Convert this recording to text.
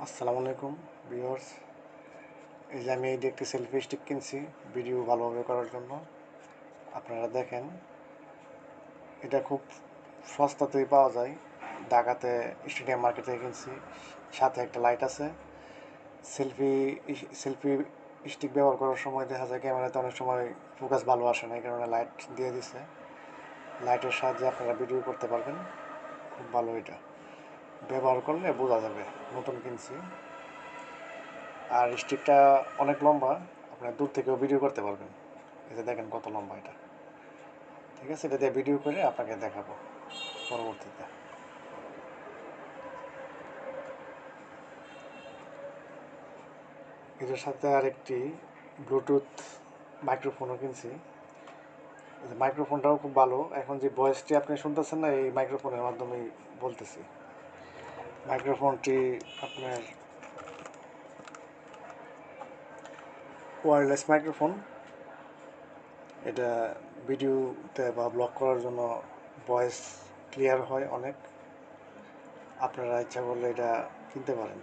আসসালামু আলাইকুম ভিউয়ার্স। এই যে আমি এই একটি সেলফি স্টিক কিনছি ভিডিও ভালোভাবে করার জন্য। আপনারা দেখেন, এটা খুব সস্তাতেই পাওয়া যায়। ঢাকাতে স্টেডিয়াম মার্কেট থেকে কিনছি। সাথে একটা লাইট আছে। সেলফি সেলফি স্টিক ব্যবহার করার সময় দেখা যায় ক্যামেরাতে অনেক সময় ফোকাস ভালো আসে না, এই কারণে লাইট দিয়ে দিছে। লাইটের সাহায্যে আপনারা ভিডিও করতে পারবেন। খুব ভালো, এটা ব্যবহার করলে বোঝা যাবে নতুন কিনছি। আর স্টিকটা অনেক লম্বা, আপনার দূর থেকেও ভিডিও করতে পারবেন। এই যে দেখেন কত লম্বা এটা। ঠিক আছে, এটা দিয়ে ভিডিও করে আপনাকে দেখাবো পরবর্তীতে। এটার সাথে আরেকটি ব্লুটুথ মাইক্রোফোনও কিনছি। মাইক্রোফোনটাও খুব ভালো। এখন যে ভয়েসটি আপনি শুনতেছেন না, এই মাইক্রোফোনের মাধ্যমেই বলতেছি। মাইক্রোফোনটি আপনার ওয়্যারলেস মাইক্রোফোন। এটা ভিডিওতে বা ব্লগ করার জন্য ভয়েস ক্লিয়ার হয় অনেক। আপনারা ইচ্ছা করলে এটা কিনতে পারেন।